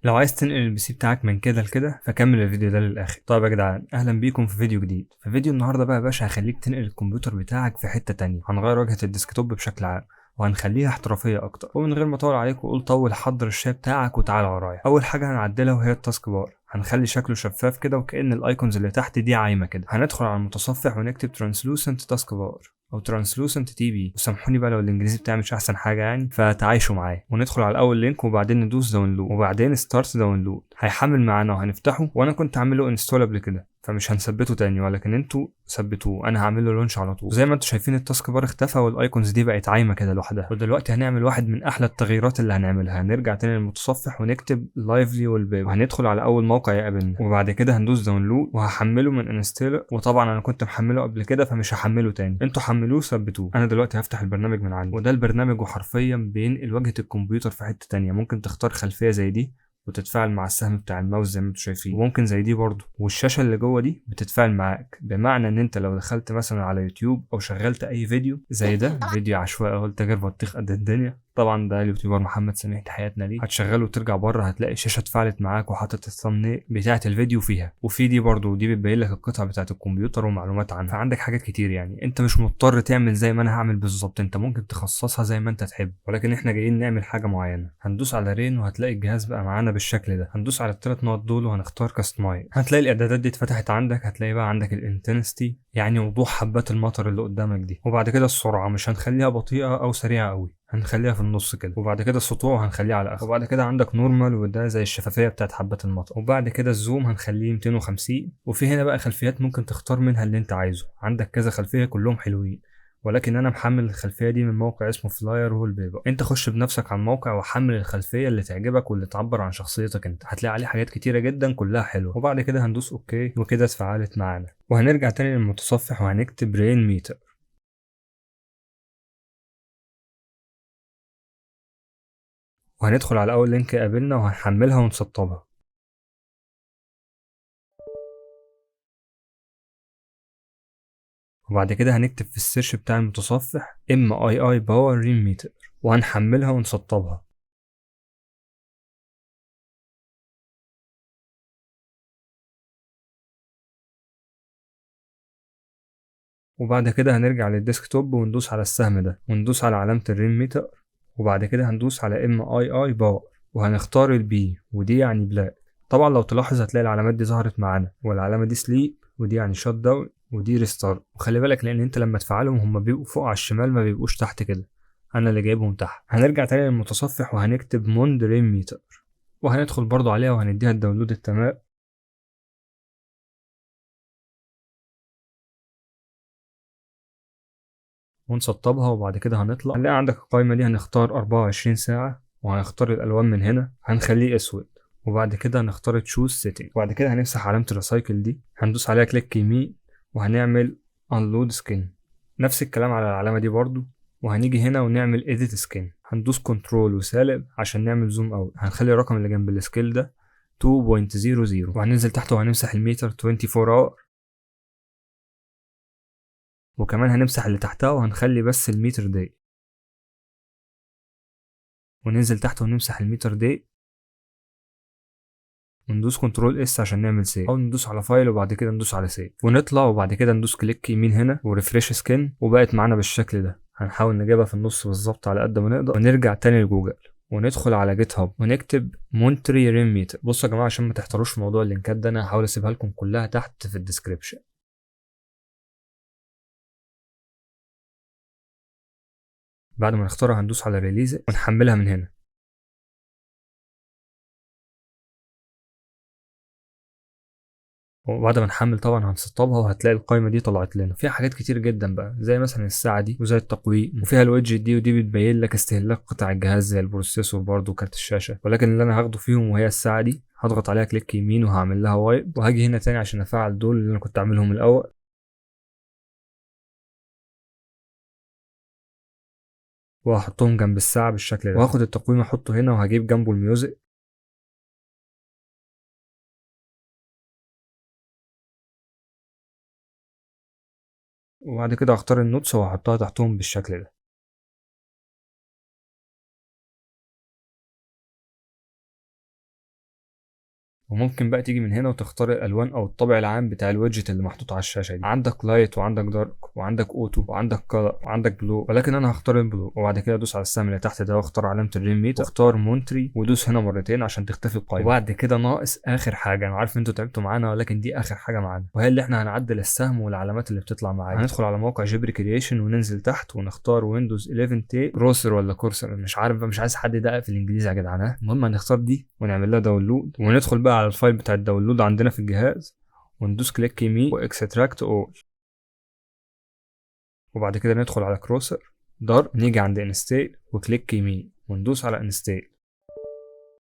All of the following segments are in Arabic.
لو عايز تنقل البي سي بتاعك من كده لكده فكمل الفيديو ده للاخر. طيب يا جدعان، اهلا بيكم في فيديو جديد. في فيديو النهارده بقى يا باشا هخليك تنقل الكمبيوتر بتاعك في حته تانية. هنغير واجهه الديسكتوب بشكل عام وهنخليها احترافيه اكتر. ومن غير ما اطول عليك واقول طول، حضر الشاي بتاعك وتعالى ورايا. اول حاجه هنعدلها وهي التاسك بار. هنخلي شكله شفاف كده وكأن الايكونز اللي تحت دي عايمه كده. هندخل على المتصفح ونكتب ترانسلوسنت تاسك بار او ترانسلوسنت تي بي، وسامحوني بقى لو الانجليزي بتاعي مش احسن حاجه يعني، فتعايشوا معايا. وندخل على اول لينك وبعدين ندوس داونلود وبعدين ستارت داونلود. هيحمل معانا وهنفتحه، وانا كنت عامله انستول قبل كده فمش هنثبته تاني، ولكن انتوا ثبتوه. انا هعمل له لونش على طول. زي ما انتوا شايفين التاسك بار اختفى والايكونز دي بقت عايمه كده لوحدها. ودلوقتي هنعمل واحد من احلى التغييرات اللي هنعملها. هنرجع تاني للمتصفح ونكتب لايفلي والبيب، وهندخل على اول موقع يقابلنا، وبعد كده هندوس داونلود وهحمله من انستيلر. وطبعا انا كنت محمله قبل كده فمش هحمله تاني، انتوا حملوه ثبتوه. انا دلوقتي هفتح البرنامج من عندي، وده البرنامج وحرفيا بينقل واجهه الكمبيوتر في حته تانية. ممكن تختار خلفيه زي دي وتتفاعل مع السهم بتاع الماوس زي ما انتوا شايفين، وممكن زي دي برضه، والشاشه اللي جوه دي بتتفاعل معاك. بمعنى ان انت لو دخلت مثلا على يوتيوب او شغلت اي فيديو زي ده، فيديو عشوائي قلت غير بطيخ قد الدنيا، طبعا ده اليوتيوبر محمد سميح، تحياتنا ليه، هتشغله وترجع بره هتلاقي الشاشه اتفاعلت معاك وحاطط الثامنيل بتاعه الفيديو فيها. وفي دي برضه، دي بتبين لك القطع بتاعه الكمبيوتر ومعلومات عنها. فعندك حاجات كتير يعني، انت مش مضطر تعمل زي ما انا هعمل بالظبط، انت ممكن تخصصها زي ما انت تحب، ولكن احنا جايين نعمل حاجه معينه. هندوس على رين وهتلاقي الجهاز بقى معانا بالشكل ده. هندوس على الثلاث نقط دول وهنختار كاستمايز. هتلاقي الاعدادات دي اتفتحت عندك. هتلاقي بقى عندك الانتنستي، يعني وضوح حبات المطر اللي قدامك دي. وبعد كده السرعه مش هنخليها بطيئه او سريعه قوي، هنخليها في النص كده. وبعد كده السطوع هنخليه على اخر. وبعد كده عندك نورمال، وده زي الشفافيه بتاعت حبات المطر. وبعد كده الزوم هنخليه 250. وفي هنا بقى خلفيات ممكن تختار منها اللي انت عايزه. عندك كذا خلفيه كلهم حلوين، ولكن انا محمل الخلفيه دي من موقع اسمه فلاير وول بيبر. انت خش بنفسك على الموقع وحمل الخلفيه اللي تعجبك واللي تعبر عن شخصيتك انت. هتلاقي عليه حاجات كتيره جدا كلها حلوه. وبعد كده هندوس اوكي، وكده اتفعلت معانا. وهنرجع تاني للمتصفح وهنكتب رين ميتر، وهندخل على اول لينك قابلنا وهنحملها ونسطبها. وبعد كده هنكتب في السيرش بتاع المتصفح MII باور رين ميتر وهنحملها ونسطبها. وبعد كده هنرجع للديسكتوب وندوس على السهم ده وندوس على علامة الرين ميتر، وبعد كده هندوس على MII باور وهنختار البي، ودي يعني بلاك. طبعا لو تلاحظ هتلاقي العلامات دي ظهرت معانا، والعلامة دي سليب ودي يعني شات داون ودي ريستارت. وخلي بالك لان انت لما تفعلهم هم بيبقوا فوق على الشمال، ما بيبقوش تحت كده، انا اللي جايبهم تحت. هنرجع تاني للمتصفح وهنكتب موند رين ميتر وهندخل برضو عليها وهنديها الداونلود التمام ونسطبها. وبعد كده هنطلع هنلاقي عندك القائمة دي، هنختار 24 ساعة وهنختار الألوان من هنا، هنخليه أسود. وبعد كده هنختار تشوز سيتنج، وبعد كده هنمسح علامة الريسايكل دي، هندوس عليها كليك يمين وهنعمل انلود سكين. نفس الكلام على العلامة دي برضو، وهنيجي هنا ونعمل edit سكين. هندوس كنترول وسالب عشان نعمل زوم اوت. هنخلي الرقم اللي جنب السكيل ده 2.00 وهننزل تحت وهنمسح الميتر 24 اور، وكمان هنمسح اللي تحتها وهنخلي بس الميتر دي، وننزل تحت ونمسح الميتر دي وندوس كنترول اس عشان نعمل سيف، او ندوس على فايل وبعد كده ندوس على سيف ونطلع. وبعد كده ندوس كليك يمين هنا وريفريش سكين، وبقت معانا بالشكل ده. هنحاول نجيبها في النص بالظبط على قد ما نقدر، ونرجع تاني لجوجل وندخل على جيت هاب ونكتب مونتري ريم ميتر. بصوا يا جماعه عشان ما تحتاروش في موضوع اللينكات ده، انا هحاول اسيبها لكم كلها تحت في الديسكريبشن. بعد ما نختارها هندوس على ريليز ونحملها من هنا. وبعد ما نحمل طبعا هنسطبها وهتلاقي القائمه دي طلعت لنا فيها حاجات كتير جدا بقى، زي مثلا الساعه دي وزي التقويم، وفيها الويدجت دي، ودي بتبين لك استهلاك قطع الجهاز زي البروسيسور برضه وكارت الشاشه. ولكن اللي انا هاخده فيهم وهي الساعه دي، هضغط عليها كليك يمين وهعمل لها وايب، وهاجي هنا تاني عشان افعل دول اللي انا كنت عاملهم الاول، وهحطهم جنب الساعه بالشكل ده. وهاخد التقويم احطه هنا وهجيب جنبه الميوزك، وبعد كده هختار النوتس وهحطها تحتهم بالشكل ده. وممكن بقى تيجي من هنا وتختار الالوان او الطابع العام بتاع الويدجت اللي محطوط على الشاشه دي. عندك لايت وعندك دارك وعندك اوتو وعندك كلر وعندك بلو، ولكن انا هختار البلو. وبعد كده ادوس على السهم اللي تحت ده واختار علامه الرين ميتر واختار مونتري ودوس هنا مرتين عشان تختفي القائمه. وبعد كده ناقص اخر حاجه، انا عارف انتوا تعبتوا معانا ولكن دي اخر حاجه معانا، وهي اللي احنا هنعدل السهم والعلامات اللي بتطلع معانا. هندخل على موقع جبر كرييشن وننزل تحت ونختار ويندوز 11 تي كروسر ولا كورسر، مش عارف، مش عايز حد يدقق في الانجليزي يا جدعان. المهم هنختار دي ونعمل لها داونلود، وندخل بقى على الفايل بتاع الداونلود عندنا في الجهاز وندوس كليك يمين واكستراكت اول. وبعد كده ندخل على كروسر دار، نيجي عند انستيل وكليك يمين وندوس على انستيل.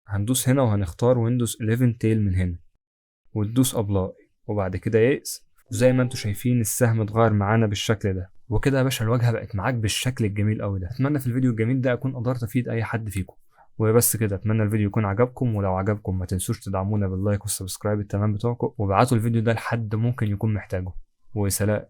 هندوس هنا وهنختار ويندوز 11 تيل من هنا وتدوس ابلاي، وبعد كده يئس. وزي ما انتوا شايفين السهم اتغير معانا بالشكل ده. وكده يا باشا الواجهه بقت معاك بالشكل الجميل قوي ده. اتمنى في الفيديو الجميل ده اكون قدرت افيد اي حد فيكم. وبس كده، اتمنى الفيديو يكون عجبكم، ولو عجبكم ما تنسوش تدعمونا باللايك والسبسكرايب التمام بتوعكم، وابعتوا الفيديو ده لحد ممكن يكون محتاجه. وسلام.